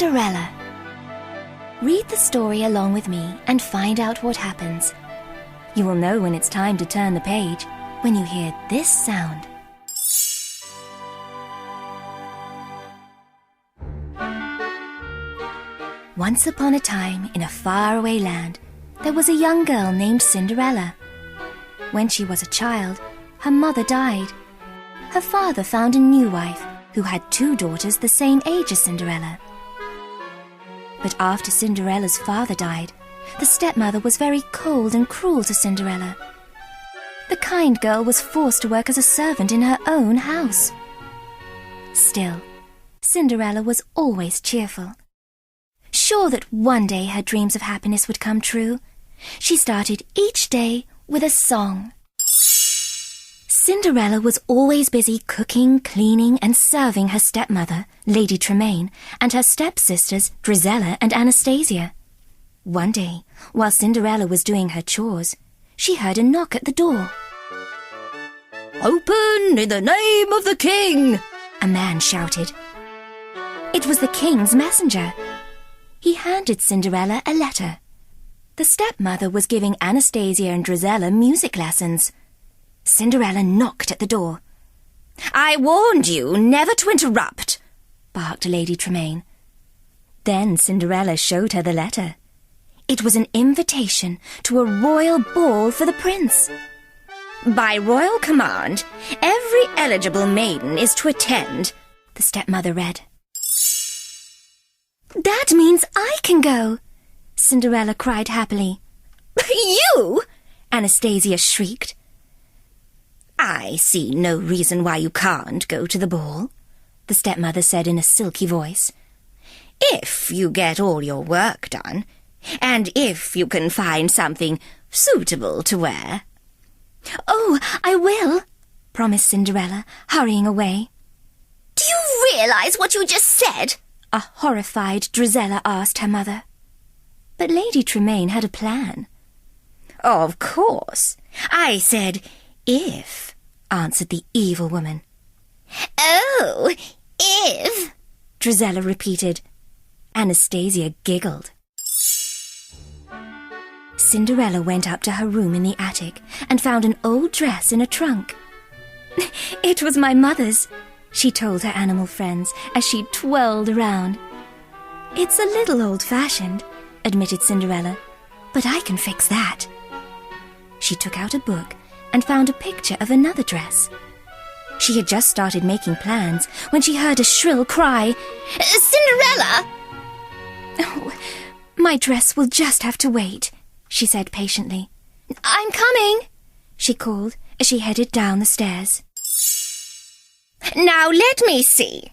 Cindrella. Read the story along with me and find out what happens. You will know when it's time to turn the page when you hear this sound. Once upon a time, in a faraway land, there was a young girl named Cindrella. When she was a child, her mother died. Her father found a new wife who had 2 daughters the same age as Cindrella. But after Cinderella's father died, the stepmother was very cold and cruel to Cindrella. The kind girl was forced to work as a servant in her own house. Still, Cindrella was always cheerful. Sure that one day her dreams of happiness would come true, she started each day with a song. Cindrella was always busy cooking, cleaning, and serving her stepmother, Lady Tremaine, and her stepsisters, Drizella and Anastasia. One day, while Cindrella was doing her chores, she heard a knock at the door. "Open in the name of the king!" a man shouted. It was the king's messenger. He handed Cindrella a letter. The stepmother was giving Anastasia and Drizella music lessons. Cindrella knocked at the door. "I warned you never to interrupt," barked Lady Tremaine. Then Cindrella showed her the letter. It was an invitation to a royal ball for the prince. "By royal command, every eligible maiden is to attend," the stepmother read. "That means I can go," Cindrella cried happily. "You?" Anastasia shrieked. "I see no reason why you can't go to the ball," the stepmother said in a silky voice. "If you get all your work done, and if you can find something suitable to wear." "Oh, I will," promised Cindrella, hurrying away. "Do you realize what you just said?" a horrified Drizella asked her mother. But Lady Tremaine had a plan. "Of course. I said if," answered the evil woman. "Oh, if," Drizella repeated. Anastasia giggled. Cindrella went up to her room in the attic and found an old dress in a trunk. "It was my mother's," she told her animal friends as she twirled around. "It's a little old-fashioned," admitted Cindrella, "but I can fix that." She took out a book and found a picture of another dress. She had just started making plans when she heard a shrill cry, "Cindrella!" "Oh, my dress will just have to wait," she said patiently. "I'm coming," she called as she headed down the stairs. "Now let me see,"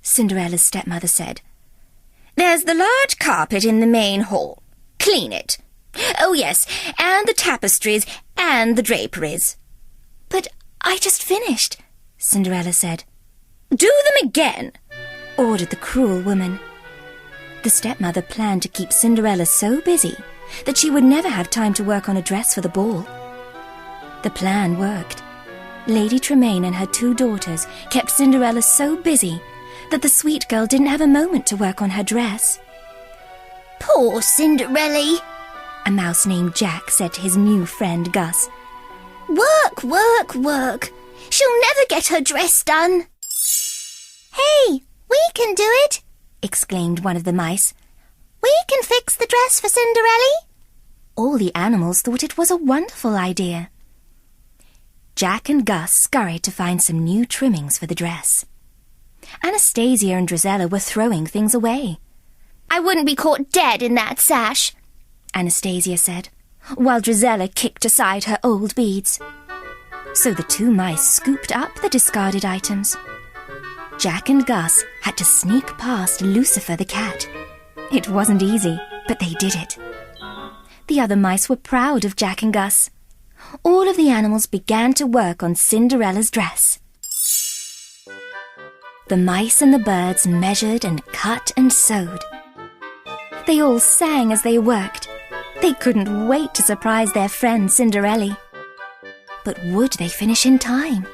Cinderella's stepmother said. "There's the large carpet in the main hall. Clean it. Oh, yes, and the tapestries and the draperies." "But I just finished," Cindrella said. "Do them again," ordered the cruel woman. The stepmother planned to keep Cinderella so busy that she would never have time to work on a dress for the ball. The plan worked. Lady Tremaine and her 2 daughters kept Cinderella so busy that the sweet girl didn't have a moment to work on her dress. "Poor Cinderella," a mouse named Jack said to his new friend Gus. "Work, work, work. She'll never get her dress done." "Hey, we can do it," exclaimed one of the mice. "We can fix the dress for Cinderella." All the animals thought it was a wonderful idea. Jack and Gus scurried to find some new trimmings for the dress. Anastasia and Drizella were throwing things away. "I wouldn't be caught dead in that sash," Anastasia said, while Drizella kicked aside her old beads. So the 2 mice scooped up the discarded items. Jack and Gus had to sneak past Lucifer the cat. It wasn't easy, but they did it. The other mice were proud of Jack and Gus. All of the animals began to work on Cinderella's dress. The mice and the birds measured and cut and sewed. They all sang as they worked. They couldn't wait to surprise their friend Cinderella. But would they finish in time?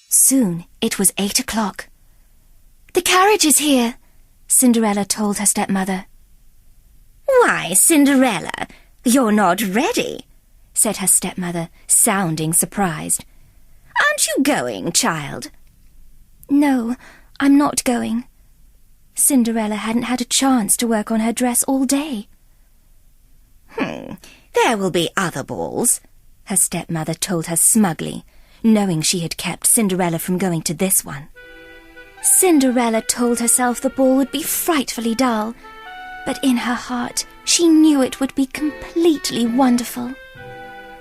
Soon it was 8 o'clock. "The carriage is here," Cinderella told her stepmother. "Why, Cinderella, you're not ready," said her stepmother, sounding surprised. "Aren't you going, child?" No, I'm not going. Cinderella hadn't had a chance to work on her dress all day. There will be other balls," her stepmother told her smugly, knowing she had kept Cinderella from going to this one. Cinderella told herself the ball would be frightfully dull, but in her heart she knew it would be completely wonderful.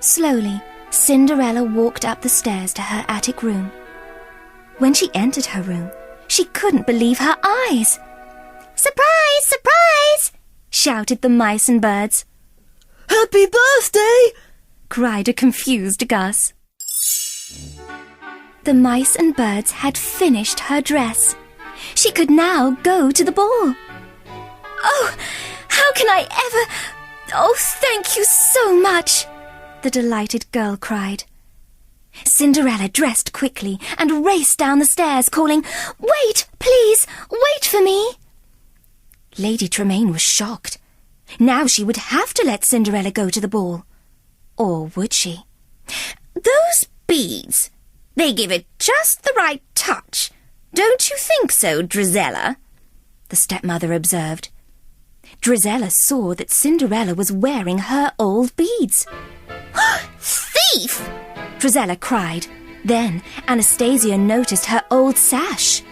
Slowly, Cinderella walked up the stairs to her attic room. When she entered her room, she couldn't believe her eyes. Surprise! Surprise! Shouted the mice and birds. Happy birthday! Cried a confused Gus. The mice and birds had finished her dress. She could now go to the ball. Oh, how can I ever... Oh, thank you so much, the delighted girl cried. Cinderella dressed quickly and raced down the stairs, calling, "Wait, please, wait for me." Lady Tremaine was shocked. Now she would have to let Cinderella go to the ball. Or would she? "Those beads, they give it just the right touch. Don't you think so, Drizella?" the stepmother observed. Drizella saw that Cinderella was wearing her old beads. "Thief!" Drizella cried. Then Anastasia noticed her old sash.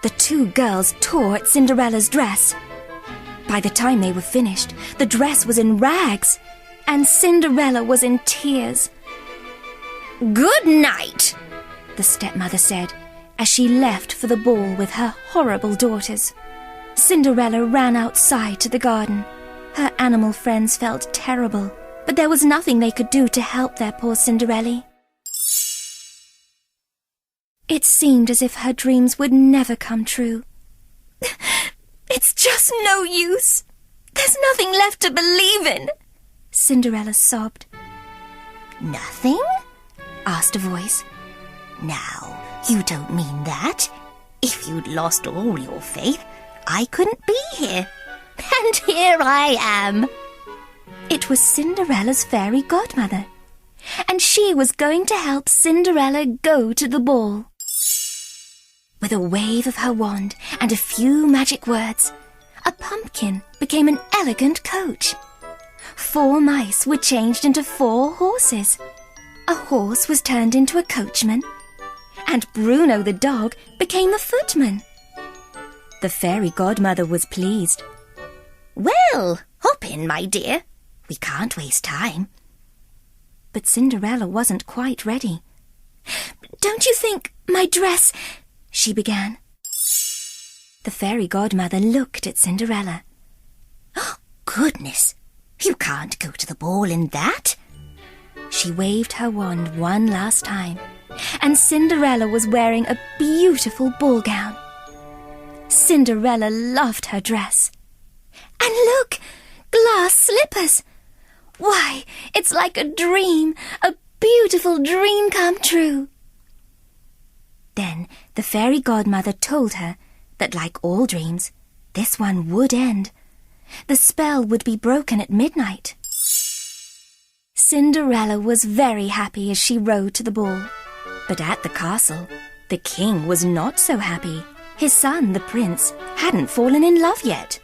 The two girls tore at Cinderella's dress. By the time they were finished, the dress was in rags, and Cinderella was in tears. "Good night," the stepmother said, as she left for the ball with her horrible daughters. Cinderella ran outside to the garden. Her animal friends felt terrible, but there was nothing they could do to help their poor Cinderella. It seemed as if her dreams would never come true. "It's just no use. There's nothing left to believe in," Cinderella sobbed. "Nothing?" asked a voice. "Now, you don't mean that. If you'd lost all your faith, I couldn't be here. And here I am." It was Cinderella's fairy godmother, and she was going to help Cinderella go to the ball. With a wave of her wand and a few magic words, a pumpkin became an elegant coach. 4 mice were changed into 4 horses. A horse was turned into a coachman, and Bruno the dog became the footman. The fairy godmother was pleased. "Well, hop in, my dear. We can't waste time." But Cinderella wasn't quite ready. "Don't you think my dress—" she began. The fairy godmother looked at Cinderella. "Oh, goodness! You can't go to the ball in that." She waved her wand one last time, and Cinderella was wearing a beautiful ball gown. Cinderella loved her dress. And look! Glass slippers! Why, it's like a dream, a beautiful dream come true. Then the fairy godmother told her that, like all dreams, this one would end. The spell would be broken at midnight. Cinderella was very happy as she rode to the ball. But at the castle, the king was not so happy. His son, the prince, hadn't fallen in love yet.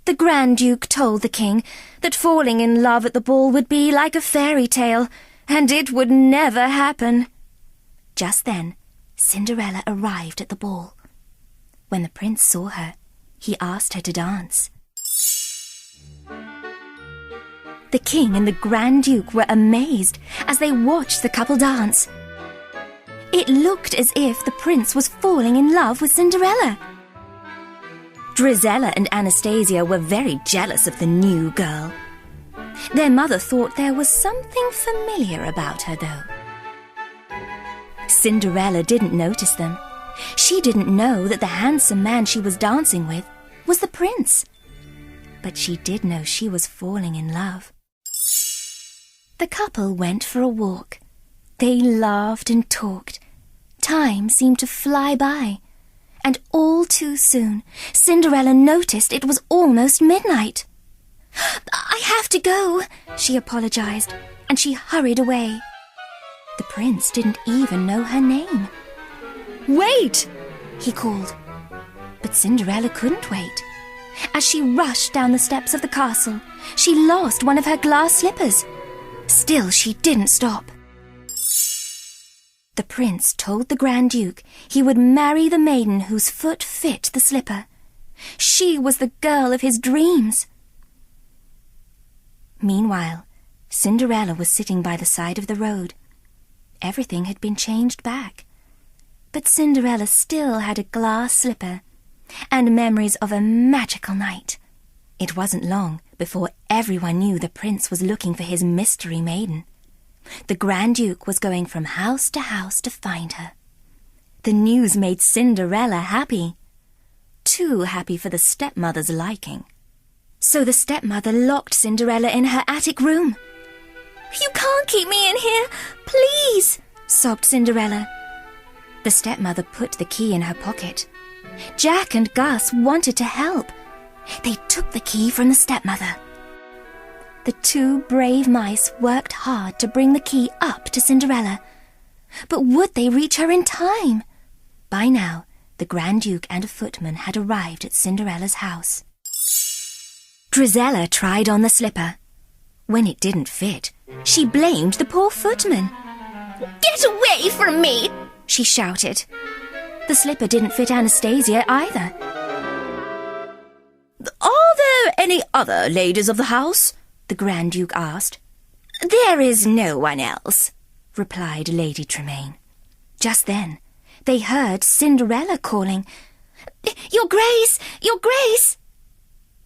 The Grand Duke told the king that falling in love at the ball would be like a fairy tale, and it would never happen. Just then, Cinderella arrived at the ball. When the prince saw her, he asked her to dance. The king and the Grand Duke were amazed as they watched the couple dance. It looked as if the prince was falling in love with Cinderella. Drizella and Anastasia were very jealous of the new girl. Their mother thought there was something familiar about her, though. Cinderella didn't notice them. She didn't know that the handsome man she was dancing with was the prince. But she did know she was falling in love. The couple went for a walk. They laughed and talked. Time seemed to fly by, And all too soon, Cinderella noticed it was almost midnight. "I have to go," she apologized, and she hurried away. The prince didn't even know her name. "Wait!" he called. But Cinderella couldn't wait. As she rushed down the steps of the castle, she lost one of her glass slippers. Still, she didn't stop. The prince told the Grand Duke he would marry the maiden whose foot fit the slipper. She was the girl of his dreams. Meanwhile, Cinderella was sitting by the side of the road. Everything had been changed back. But Cinderella still had a glass slipper and memories of a magical night. It wasn't long before everyone knew the prince was looking for his mystery maiden. The Grand Duke was going from house to find her. The news made Cinderella happy. Too happy for the stepmother's liking. So the stepmother locked Cinderella in her attic room. "You can't keep me in here, please," sobbed Cinderella. The stepmother put the key in her pocket. Jack and Gus wanted to help. They took the key from the stepmother. The two brave mice worked hard to bring the key up to Cinderella. But would they reach her in time? By now, the Grand Duke and a footman had arrived at Cinderella's house. Drizella tried on the slipper. When it didn't fit, she blamed the poor footman. Get away from me! She shouted. The slipper didn't fit Anastasia either. "Are there any other ladies of the house?" the Grand Duke asked. "There is no one else," replied Lady Tremaine. Just then, they heard Cinderella calling, "Your Grace! Your Grace!"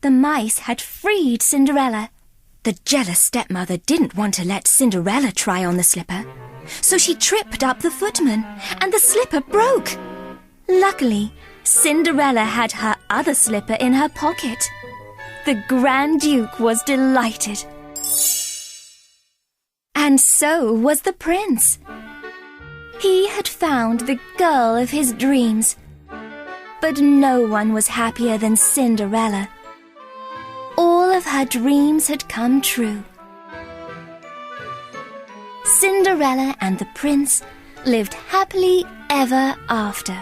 The mice had freed Cinderella. The jealous stepmother didn't want to let Cinderella try on the slipper, so she tripped up the footman, and the slipper broke. Luckily, Cinderella had her other slipper in her pocket. The Grand Duke was delighted. And so was the prince. He had found the girl of his dreams. But no one was happier than Cinderella. All of her dreams had come true. Cinderella and the prince lived happily ever after.